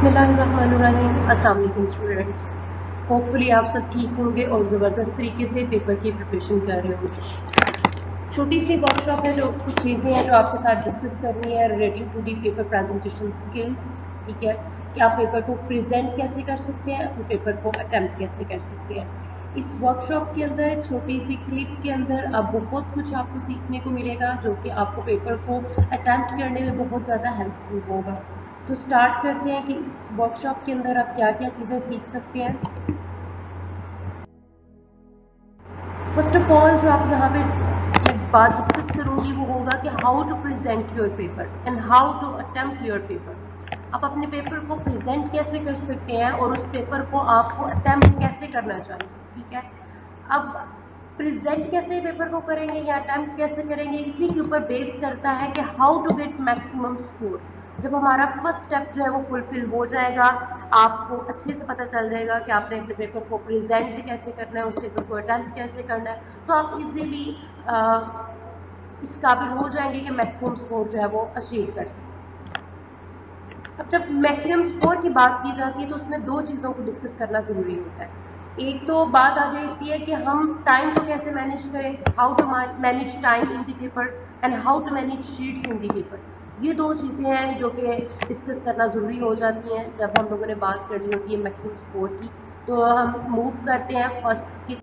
बिस्मिल्लाहिर्रहमानिर्रहीम। अस्सलाम वालेकुम स्टूडेंट्स। होपफुली आप सब ठीक होंगे और ज़बरदस्त तरीके से पेपर की प्रिपरेशन कर रहे होंगे। छोटी सी वर्कशॉप है, जो कुछ चीज़ें हैं जो आपके साथ डिस्कस करनी है relating to the paper presentation skills. ठीक है, कि आप पेपर को प्रेजेंट कैसे कर सकते हैं, अपने पेपर को अटेम्प्ट कैसे कर सकते हैं। इस वर्कशॉप के अंदर छोटी सी क्लिप के अंदर अब बहुत कुछ आपको सीखने को मिलेगा, जो कि आपको पेपर को अटेम्प्ट करने में बहुत ज़्यादा हेल्पफुल होगा। तो स्टार्ट करते हैं कि इस वर्कशॉप के अंदर आप क्या क्या चीज़ें सीख सकते हैं। फर्स्ट ऑफ ऑल जो आप यहाँ पे बात डिस्कस करूँगी वो होगा कि how to present your paper and how to attempt your paper. आप अपने पेपर को प्रेजेंट कैसे कर सकते हैं और उस पेपर को आपको अटेम्प्ट कैसे करना चाहिए। ठीक है, अब प्रेजेंट कैसे पेपर को करेंगे या अटेम्प्ट कैसे करेंगे, इसी के ऊपर बेस करता है कि how to get maximum score. जब हमारा फर्स्ट स्टेप जो है वो फुलफिल हो जाएगा, आपको अच्छे से पता चल जाएगा कि आपने अपने पेपर को प्रेजेंट कैसे करना है, उस पेपर को अटेम्प्ट कैसे करना है, तो आप इजीली इस काबिल हो जाएंगे कि मैक्सिमम स्कोर जो है वो अचीव कर सकें। अब जब मैक्सिमम स्कोर की बात की जाती है तो उसमें दो चीज़ों को डिस्कस करना ज़रूरी होता है। एक तो बात आ जाती है कि हम टाइम को कैसे मैनेज करें, how to manage time in the paper and how to manage sheets in the paper. ये दो चीज़ें हैं जो कि डिस्कस करना ज़रूरी हो जाती हैं जब हम लोगों ने बात करनी होती है मैक्सिमम स्कोर की। तो हम मूव करते हैं फर्स्ट की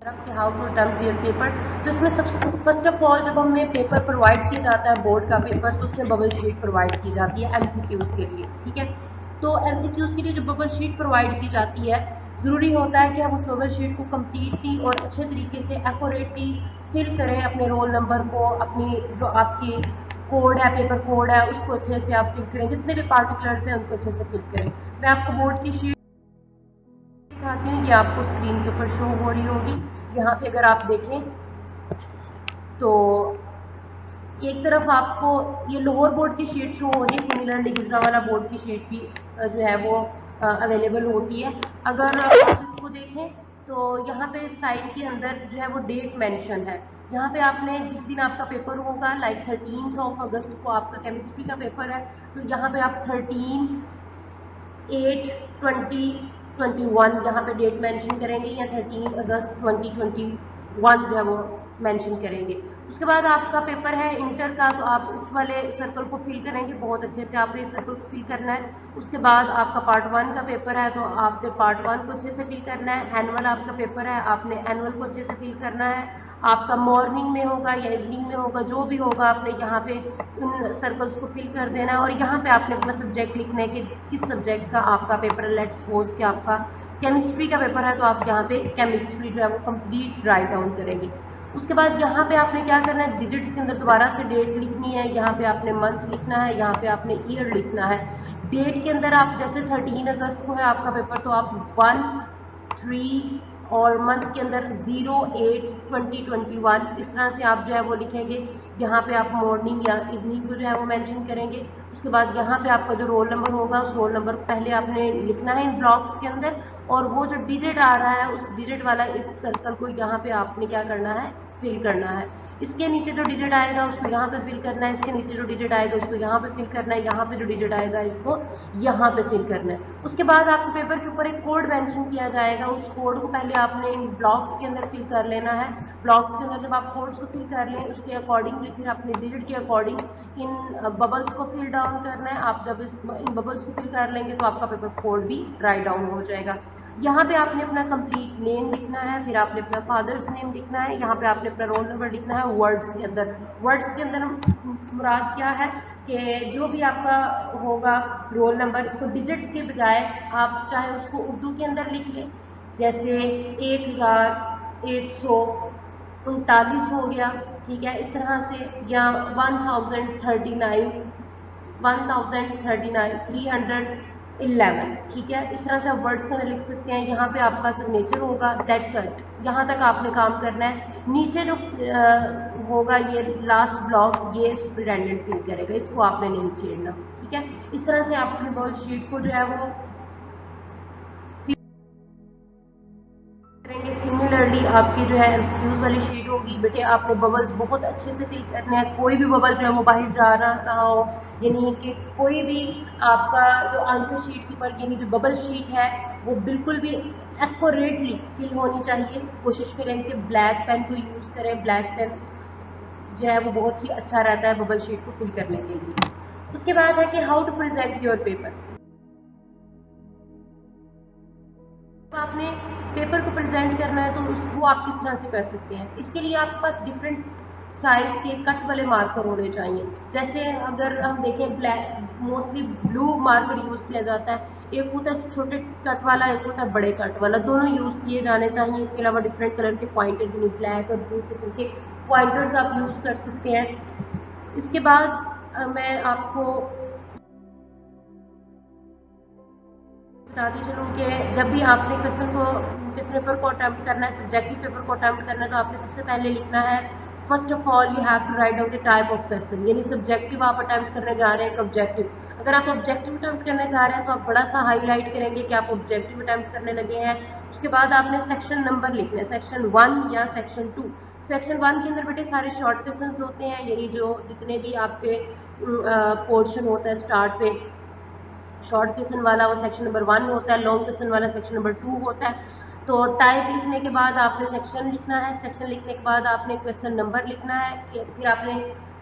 कि how to attempt your paper. तो इसमें फर्स्ट ऑफ ऑल जब हमें पेपर प्रोवाइड किया जाता है बोर्ड का पेपर, तो उसमें बबल शीट प्रोवाइड की जाती है एमसीक्यूज के लिए। ठीक है, तो एमसीक्यूज के लिए जो बबल शीट प्रोवाइड की जाती है, ज़रूरी होता है कि हम उस बबल शीट को कम्प्लीटली और अच्छे तरीके से एक्यूरेटली फिल करें अपने रोल नंबर को, अपनी जो आपकी कोड है, पेपर कोड है, उसको अच्छे से आप फिल करें, जितने भी पार्टिकुलर्स हैं उनको अच्छे से फिल करें। मैं आपको बोर्ड की शीट दिखाती हूँ, ये आपको स्क्रीन के ऊपर शो हो रही होगी। यहाँ पे अगर आप देखें तो एक तरफ आपको ये लोअर बोर्ड की शीट शो हो रही है, सिमिलरली गुजरांवाला बोर्ड की शीट भी जो है वो अवेलेबल होती है। अगर आप इसको देखें तो यहाँ पे साइड के अंदर जो है वो डेट मेंशन है। यहाँ पे आपने जिस दिन आपका पेपर होगा, लाइक 13 अगस्त को आपका केमिस्ट्री का पेपर है, तो यहाँ पे आप 13/8/2021 यहाँ पे डेट मेंशन करेंगे, या 13 अगस्त 2021 जो है वो मेंशन करेंगे। उसके बाद आपका पेपर है इंटर का, तो आप इस वाले सर्कल को फिल करेंगे, बहुत अच्छे से आपने इस सर्कल को फिल करना है। उसके बाद आपका पार्ट 1 का पेपर है, तो आपने पार्ट 1 को अच्छे से फिल करना है। एनुअल आपका पेपर है, आपने एनुअल को अच्छे से फिल करना है। आपका मॉर्निंग में होगा या इवनिंग में होगा, जो भी होगा आपने यहाँ पे उन सर्कल्स को फिल कर देना है। और यहाँ पे आपने अपना सब्जेक्ट लिखना है कि किस सब्जेक्ट का आपका पेपर है। लेट्स सपोज कि आपका केमिस्ट्री का पेपर है, तो आप यहाँ पे केमिस्ट्री जो है वो कंप्लीट राइट डाउन करेंगे। उसके बाद यहाँ पे आपने क्या करना है, डिजिट्स के अंदर दोबारा से डेट लिखनी है, यहाँ पे आपने मंथ लिखना है, यहाँ पे आपने ईयर लिखना है। डेट के अंदर आप जैसे 13 अगस्त को है आपका पेपर, तो आप 1, 3 और मंथ के अंदर 08/2021 इस तरह से आप जो है वो लिखेंगे। यहाँ पे आप मॉर्निंग या इवनिंग को जो है वो मेंशन करेंगे। उसके बाद यहाँ पे आपका जो रोल नंबर होगा, उस रोल नंबर को पहले आपने लिखना है इन ब्लॉक्स के अंदर, और वो जो डिजिट आ रहा है उस डिजिट वाला इस सर्कल को यहाँ पे आपने क्या करना है, फिल करना है। इसके नीचे जो डिजिट आएगा उसको यहाँ पे फिल करना है, इसके नीचे जो डिजिट आएगा उसको यहाँ पे फिल करना है, यहाँ पे जो डिजिट आएगा इसको यहाँ पे फिल करना है। उसके बाद आपके पेपर के ऊपर एक कोड मेंशन किया जाएगा, उस कोड को पहले आपने इन ब्लॉक्स के अंदर फिल कर लेना है। ब्लॉक्स के अंदर जब आप कोड्स को फिल कर लें, उसके अकॉर्डिंगली फिर अपने डिजिट के अकॉर्डिंग इन बबल्स को फिल डाउन करना है। आप जब इन बबल्स को फिल कर लेंगे तो आपका पेपर कोड भी राइट डाउन हो जाएगा। यहाँ पे आपने अपना कंप्लीट नेम लिखना है, फिर आपने अपना फादर्स नेम लिखना है, यहाँ पे आपने अपना रोल नंबर लिखना है वर्ड्स के अंदर। वर्ड्स के अंदर मुराद क्या है कि जो भी आपका होगा रोल नंबर, इसको डिजिट्स के बजाय आप चाहे उसको उर्दू के अंदर लिख लें, जैसे 1139 हो गया, ठीक है, इस तरह से, या 311, ठीक है, इस तरह से आप वर्ड्स के अंदर लिख सकते हैं। यहाँ पे आपका सिग्नेचर होगा, दैट्स इट, यहाँ तक आपने काम करना है। नीचे जो होगा ये लास्ट ब्लॉक, ये सुपरिटेंडेंट फिल करेगा, इसको आपने नहीं छेड़ना। ठीक है, इस तरह से आप अपनी वर्ड शीट को जो है वो करेंगे। सिमिलरली आपकी जो है एमसीक्यूज वाली शीट होगी, बेटे आपने बबल्स बहुत अच्छे से फिल करने हैं। कोई भी बबल जो है वो बाहर जा रहा हो यानी कि कोई भी आपका जो आंसर शीट के ऊपर यानी जो बबल शीट है वो बिल्कुल भी एक्यूरेटली फिल होनी चाहिए। कोशिश करें कि ब्लैक पेन को यूज़ करें, ब्लैक पेन जो है वो बहुत ही अच्छा रहता है बबल शीट को फिल करने के लिए। उसके बाद है कि how to present your paper. आपने पेपर को प्रेजेंट करना है तो वो आप किस तरह से कर सकते हैं। इसके लिए आपके पास डिफरेंट साइज के कट वाले मार्कर होने चाहिए। जैसे अगर हम देखें black mostly blue marker use किया जाता है, एक होता है छोटे कट वाला, एक होता है बड़े कट वाला, दोनों यूज़ किए जाने चाहिए। इसके अलावा डिफरेंट कलर के पॉइंटर यानी ब्लैक और ब्लू किस्म के पॉइंटर्स आप यूज़ कर सकते हैं। इसके बाद मैं आपको बताती चलूँ कि जब भी आपने क्वेश्चन पेपर को अटेम्प्ट करना है, सब्जेक्टिव पेपर को अटेम्प्ट करना है, तो आपने सबसे पहले लिखना है first of all you have to write down the type of question. यानी सब्जेक्टिव आप अटेम्प्ट करने जा रहे हैं, ऑब्जेक्टिव। अगर आप ऑब्जेक्टिव अटेम्प्ट करने जा रहे हैं तो आप बड़ा सा हाईलाइट करेंगे कि आप ऑब्जेक्टिव अटेम्प्ट करने लगे हैं। उसके बाद आपने सेक्शन नंबर लिखना है, सेक्शन 1 या सेक्शन 2। सेक्शन 1 के अंदर बेटे सारे शॉर्ट क्वेश्चन होते हैं, यानी जो जितने भी आपके पोर्शन होता है स्टार्ट पे शॉर्ट क्वेश्चन वाला वो सेक्शन नंबर 1 होता है, लॉन्ग क्वेश्चन वाला सेक्शन नंबर 2 होता है। तो टाइप लिखने के बाद आपने सेक्शन लिखना है, सेक्शन लिखने के बाद आपने क्वेश्चन नंबर लिखना है, फिर आपने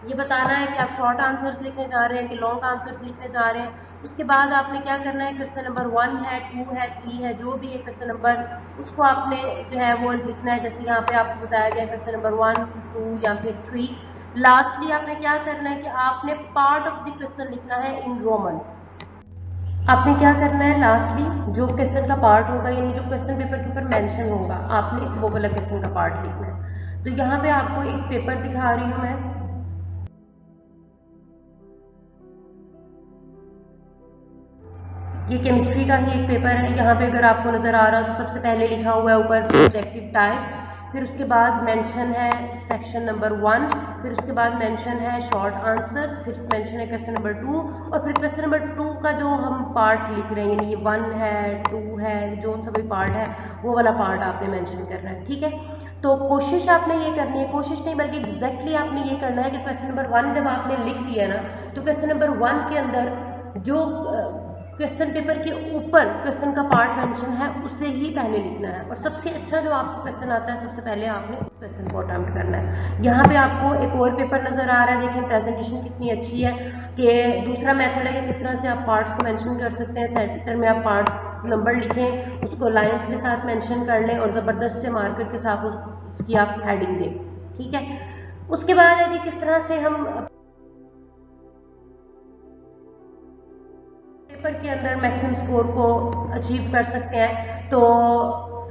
ये बताना है कि आप शॉर्ट आंसर्स लिखने जा रहे हैं कि लॉन्ग आंसर्स लिखने जा रहे हैं। उसके बाद आपने क्या करना है, क्वेश्चन नंबर 1 है, 2 है, 3 है, जो भी है क्वेश्चन नंबर, उसको आपने जो है वो लिखना है। जैसे यहाँ पे आपको बताया गया क्वेश्चन नंबर 1, 2 या फिर 3। लास्टली आपने क्या करना है कि आपने पार्ट ऑफ द क्वेश्चन लिखना है इन रोमन। आपने क्या करना है, लास्टली जो क्वेश्चन का पार्ट होगा यानी जो क्वेश्चन पेपर के ऊपर मेंशन होगा, आपने वो वाला क्वेश्चन का पार्ट लिखना है। तो यहाँ पे आपको एक पेपर दिखा रही हूँ मैं। ये केमिस्ट्री का ही एक पेपर है। यहाँ पे अगर आपको नजर आ रहा है तो सबसे पहले लिखा हुआ है ऊपर सब्जेक्टिव टाइप, फिर उसके बाद मेंशन है सेक्शन नंबर 1, फिर उसके बाद मेंशन है शॉर्ट आंसर्स, फिर मेंशन है क्वेश्चन नंबर 2, और फिर क्वेश्चन नंबर 2 का जो हम पार्ट लिख रहे हैं यानी ये 1 है, 2 है, जो सा भी पार्ट है वो वाला पार्ट आपने मेंशन करना है। ठीक है, तो कोशिश आपने ये करनी है, कोशिश नहीं बल्कि एग्जैक्टली आपने ये करना है कि क्वेश्चन नंबर 1 जब आपने लिख लिया ना, तो क्वेश्चन नंबर 1 के अंदर जो क्वेश्चन पेपर के ऊपर क्वेश्चन का पार्ट मेंशन है उसे ही पहले लिखना है, और सबसे अच्छा जो आपको क्वेश्चन आता है सबसे पहले आपने उस क्वेश्चन को अटेम्प्ट करना है। यहाँ पे आपको एक और पेपर नजर आ रहा है, देखें प्रेजेंटेशन कितनी अच्छी है कि दूसरा मेथड है कि किस तरह से आप पार्ट्स को मेंशन कर सकते हैं। सेंटर में आप पार्ट नंबर लिखें, उसको लाइंस के साथ मेंशन कर लें और ज़बरदस्त से मार्कर के साथ उसकी आप हेडिंग दें। ठीक है, उसके बाद है जी किस तरह से हम पेपर के अंदर मैक्सिमम स्कोर को अचीव कर सकते हैं। तो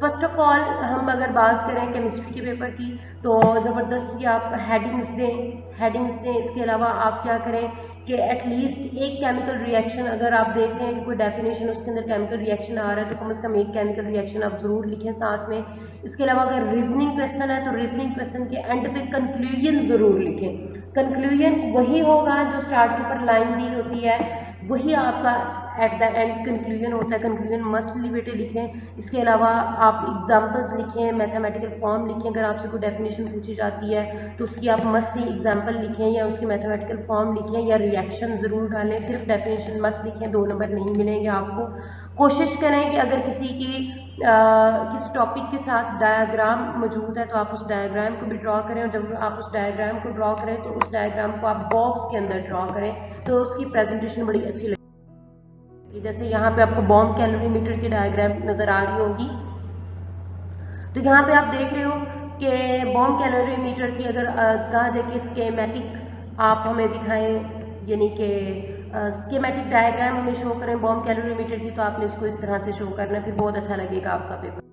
फर्स्ट ऑफ ऑल हम अगर बात करें केमिस्ट्री के पेपर की, तो ज़बरदस्त की आप हेडिंग्स दें। इसके अलावा आप क्या करें कि एटलीस्ट एक केमिकल रिएक्शन, अगर आप देख रहे हैं कि कोई डेफिनेशन उसके अंदर केमिकल रिएक्शन आ रहा है तो कम से कम एक केमिकल रिएक्शन आप ज़रूर लिखें साथ में। इसके अलावा अगर रीजनिंग क्वेश्चन है तो रीजनिंग क्वेश्चन के एंड पे कंक्लूजन ज़रूर लिखें। कंक्लूजन वही होगा जो स्टार्ट के ऊपर लाइन दी होती है, वही आपका एट द एंड कंक्लूजन होता है। कंक्लूजन मस्टली बेटे लिखें। इसके अलावा आप एग्जांपल्स लिखें, मैथमेटिकल फॉर्म लिखें। अगर आपसे कोई डेफिनेशन पूछी जाती है तो उसकी आप मस्टली एग्जांपल लिखें या उसकी मैथमेटिकल फॉर्म लिखें या रिएक्शन ज़रूर डालें। सिर्फ डेफिनेशन मत लिखें, 2 नंबर नहीं मिलेंगे आपको। कोशिश करें कि अगर किसी टॉपिक के साथ डायग्राम मौजूद है तो आप उस डायग्राम को भी ड्रॉ करें, और जब आप उस डायग्राम को ड्रॉ करें तो उस डायग्राम को आप बॉक्स के अंदर ड्रॉ करें तो उसकी प्रेजेंटेशन बड़ी अच्छी लगेगी। जैसे यहाँ पे आपको बॉम्ब कैलोरीमीटर की डायग्राम नजर आ रही होगी, तो यहाँ पे आप देख रहे हो कि बॉम्ब कैलोरीमीटर की अगर कहा जाए कि स्कीमेटिक आप हमें दिखाएं, यानी कि स्कीमेटिक डायग्राम हमें शो करें बॉम्ब कैलोरीमीटर की, तो आपने इसको इस तरह से शो करना है, फिर बहुत अच्छा लगेगा आपका पेपर।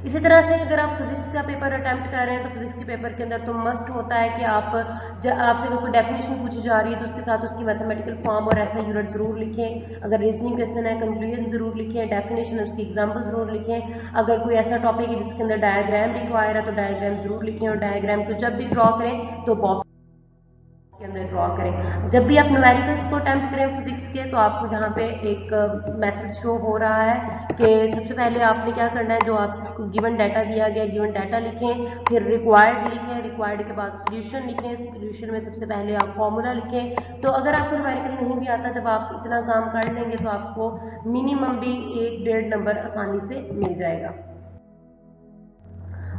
इसी तरह से अगर आप फिजिक्स का पेपर अटेम्प्ट कर रहे हैं तो फिजिक्स के पेपर के अंदर तो मस्ट होता है कि आपसे कोई डेफिनेशन पूछी जा रही है तो उसके साथ उसकी मैथमेटिकल फॉर्म और ऐसा यूनिट जरूर लिखें। अगर रीजनिंग क्वेश्चन है कंक्लूजन जरूर लिखें, डेफिनेशन उसकी एग्जाम्पल जरूर लिखें। अगर कोई ऐसा टॉपिक है जिसके अंदर डायग्राम रिक्वायर है तो डायग्राम जरूर लिखें, और डायग्राम को जब भी ड्रॉ करें तो बॉक्स के अंदर ड्रॉ करें। जब भी आप न्यूमेरिकल्स को अटेम्प्ट करें फिजिक्स के, तो आपको यहाँ पे एक मेथड शो हो रहा है कि सबसे पहले आपने क्या करना है, जो आपको गिवन डाटा दिया गया, गिवन डाटा लिखें, फिर रिक्वायर्ड लिखें, रिक्वायर्ड के बाद सोल्यूशन लिखें, सोल्यूशन में सबसे पहले आप फॉर्मूला लिखें। तो अगर आपको न्यूमेरिकल नहीं भी आता, जब आप इतना काम कर लेंगे तो आपको मिनिमम भी 1-1.5 नंबर आसानी से मिल जाएगा।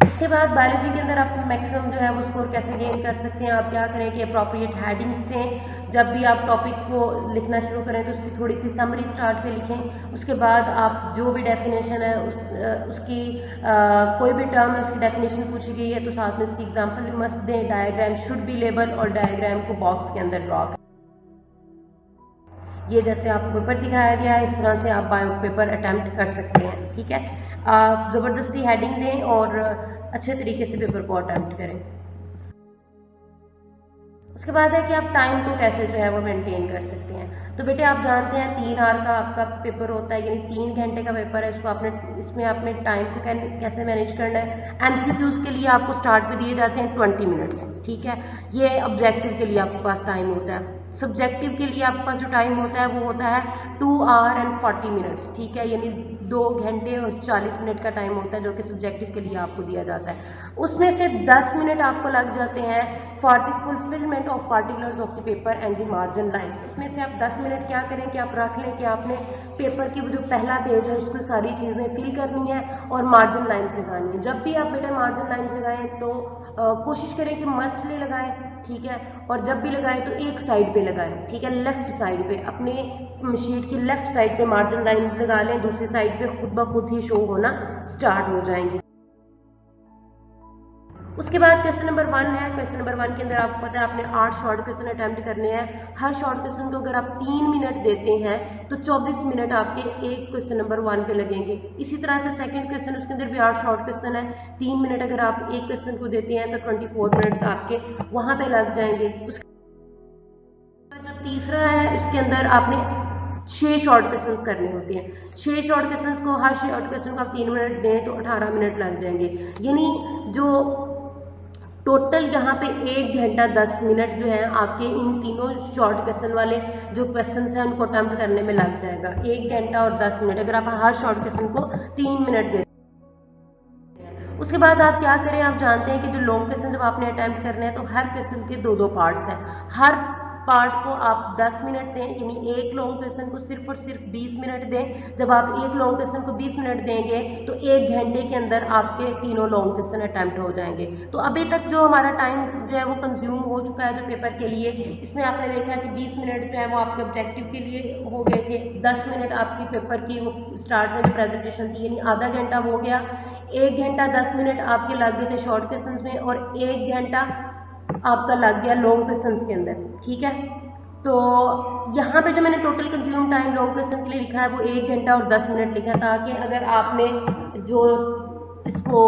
उसके बाद बायोलॉजी के अंदर आप मैक्सिमम जो है वो स्कोर कैसे गेन कर सकते हैं, आप क्या करें कि अप्रोप्रिएट हेडिंग्स दें। जब भी आप टॉपिक को लिखना शुरू करें तो उसकी थोड़ी सी समरी स्टार्ट पे लिखें। उसके बाद आप जो भी डेफिनेशन है उसकी कोई भी टर्म है उसकी डेफिनेशन पूछी गई है तो साथ में उसकी एग्जांपल भी मस्त दें। डायग्राम शुड बी लेबल और डायग्राम को बॉक्स के अंदर ड्रॉ करें। ये जैसे आपको पेपर दिखाया गया है, इस तरह से आप बायो पेपर अटेम्प्ट कर सकते हैं। ठीक है, आप ज़बरदस्ती हेडिंग दें और अच्छे तरीके से पेपर को अटेम्प्ट करें। उसके बाद है कि आप टाइम को कैसे जो है वो मेंटेन कर सकते हैं। तो बेटे आप जानते हैं 3 आवर का आपका पेपर होता है, यानी 3 घंटे का पेपर है। इसको आपने इसमें आपने टाइम को कैसे मैनेज करना है। एमसीक्यूज के लिए आपको स्टार्ट पे दिए जाते हैं 20 मिनट्स। ठीक है, ये ऑब्जेक्टिव के लिए आपके पास टाइम होता है। सब्जेक्टिव के लिए आपका जो टाइम होता है वो होता है 2 आवर एंड 40 मिनट्स। ठीक है, यानी 2 घंटे और 40 मिनट का टाइम होता है जो कि सब्जेक्टिव के लिए आपको दिया जाता है। उसमें से 10 मिनट आपको लग जाते हैं for the fulfilment of particulars of the paper and the margin lines. इसमें से आप 10 मिनट क्या करें कि आप रख लें कि आपने पेपर की जो पहला पेज है उसको सारी चीज़ें फिल करनी है और मार्जिन लाइन्स लगानी है। जब भी आप बेटा मार्जिन लाइन्स लगाएं तो कोशिश करें कि मस्टली लगाएं। ठीक है, और जब भी लगाएं तो एक साइड पे लगाएं। ठीक है, लेफ्ट साइड पे, अपने शीट की लेफ्ट साइड पे मार्जिन लाइन लगा लें, दूसरी साइड पे खुद ब खुद ही शो होना स्टार्ट हो जाएंगे। उसके बाद क्वेश्चन नंबर 1 है। क्वेश्चन नंबर 1 के अंदर आपको पता है आपने 8 शॉर्ट क्वेश्चन अटेम्प्ट करने हैं। हर शॉर्ट क्वेश्चन को अगर आप 3 मिनट देते हैं तो 24 मिनट आपके एक क्वेश्चन नंबर 1 पे लगेंगे। इसी तरह से सेकंड क्वेश्चन, उसके अंदर भी 8 शॉर्ट क्वेश्चन है। 3 मिनट अगर आप एक क्वेश्चन को देते हैं तो 24 मिनट्स आपके वहां पे लग जाएंगे। उसके जो तीसरा है उसके अंदर आपने 6 शॉर्ट क्वेश्चंस करने होते हैं। 6 शॉर्ट क्वेश्चंस को, हर शॉर्ट क्वेश्चन को आप 3 मिनट दें तो 18 मिनट लग जाएंगे। यानी जो टोटल यहाँ पे 1 घंटा 10 मिनट जो है आपके इन तीनों शॉर्ट क्वेश्चन वाले जो क्वेश्चन हैं उनको अटेम्प्ट करने में लग जाएगा। 1 घंटा और 10 मिनट अगर आप हर शॉर्ट क्वेश्चन को 3 मिनट दें। उसके बाद आप क्या करें, आप जानते हैं कि जो लॉन्ग क्वेश्चन जब आपने अटेम्प्ट करने हैं तो हर क्वेश्चन के 2-2 पार्ट्स हैं। हर पार्ट को आप 10 मिनट दें, यानी एक लॉन्ग क्वेश्चन को सिर्फ और सिर्फ 20 मिनट दें। जब आप एक लॉन्ग क्वेश्चन को 20 मिनट देंगे तो 1 घंटे के अंदर आपके तीनों लॉन्ग क्वेश्चन अटेम्प्ट हो जाएंगे। तो अभी तक जो हमारा टाइम जो है वो कंज्यूम हो चुका है जो पेपर के लिए, इसमें आपने देखा कि 20 मिनट जो है वो आपके ऑब्जेक्टिव के लिए हो गए थे। 10 मिनट आपकी पेपर की वो स्टार्ट में जो प्रेजेंटेशन थी, यानी आधा घंटा हो गया। 1 घंटा 10 मिनट आपके लग गए थे शॉर्ट क्वेश्चंस में और 1 घंटा आपका लग गया लॉन्ग क्वेश्चंस के अंदर। ठीक है, तो यहाँ पे जो मैंने total consume time long question के लिए लिखा है वो 1 घंटा और 10 मिनट लिखा, ताकि अगर आपने जो इसको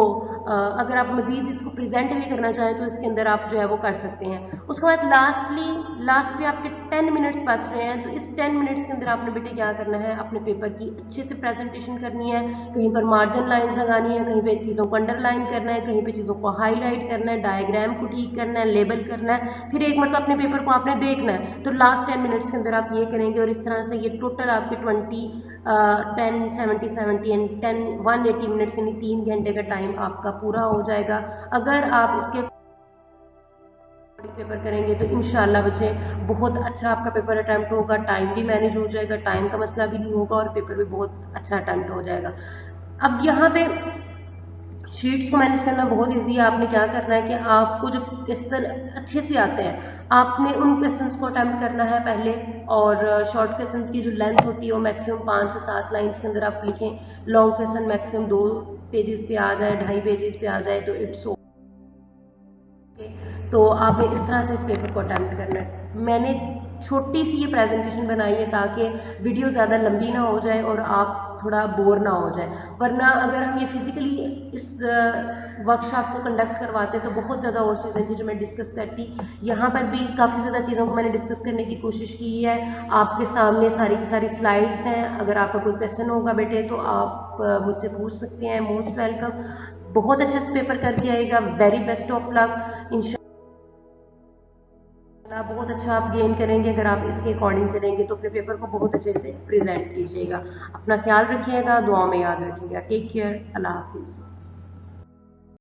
अगर आप मजीद इसको प्रेजेंट भी करना चाहें तो इसके अंदर आप जो है वो कर सकते हैं। उसके बाद लास्ट पे आपके 10 मिनट्स बच रहे हैं। तो इस 10 मिनट्स के अंदर आपने बेटे क्या करना है, अपने पेपर की अच्छे से प्रेजेंटेशन करनी है। कहीं पर मार्जिन लाइन्स लगानी है, कहीं पे चीज़ों को अंडरलाइन करना है, कहीं पे चीज़ों को हाईलाइट करना है, डायग्राम को ठीक करना है, लेबल करना है। फिर एक मतलब अपने पेपर को आपने देखना है। तो लास्ट 10 मिनट्स के अंदर आप ये करेंगे और इस तरह से ये टोटल आपके 10 70 70 एंड 10 180 मिनट्स यानी 3 घंटे का टाइम आपका पूरा हो जाएगा। अगर आप इसके पेपर करेंगे तो इंशाल्लाह बच्चे बहुत अच्छा आपका पेपर अटेम्प्ट होगा, टाइम भी मैनेज हो जाएगा, टाइम का मसला भी नहीं होगा और पेपर भी बहुत अच्छा अटेम्प्ट हो जाएगा। अब यहाँ पे शीट्स को मैनेज करना बहुत ईजी है। आपने क्या करना है कि आपको जो क्वेश्चन अच्छे से आते हैं आपने उन क्वेश्चंस को अटेम्प्ट करना है पहले, और शॉर्ट क्वेश्चन की जो लेंथ होती है वो मैक्सिमम 5 से 7 लाइन्स के अंदर आप लिखें। लॉन्ग क्वेश्चन मैक्सिमम 2 पेजेस पे आ जाए, 2.5 पेजेस पे आ जाए तो इट्स ओके। तो आपने इस तरह से इस पेपर को अटेम्प्ट करना है। मैंने छोटी सी ये प्रेजेंटेशन बनाई है ताकि वीडियो ज़्यादा लंबी ना हो जाए और आप थोड़ा बोर ना हो जाए, वरना अगर हम ये फिजिकली इस वर्कशॉप को कंडक्ट करवाते तो बहुत ज़्यादा और चीज़ें थी जो मैं डिस्कस करती। यहाँ पर भी काफ़ी ज़्यादा चीज़ों को मैंने डिस्कस करने की कोशिश की है। आपके सामने सारी की सारी स्लाइड्स हैं। अगर आपका कोई क्वेश्चन होगा बेटे तो आप मुझसे पूछ सकते हैं। Most welcome. बहुत अच्छे से पेपर करके आएगा। Very best of luck. इंशाल्लाह बहुत अच्छा आप गेन करेंगे अगर आप इसके अकॉर्डिंग चलेंगे, तो अपने पेपर को बहुत अच्छे से प्रेजेंट कीजिएगा। अपना ख्याल रखिएगा, दुआ में याद रखिएगा। टेक केयर, अल्लाह हाफिज़।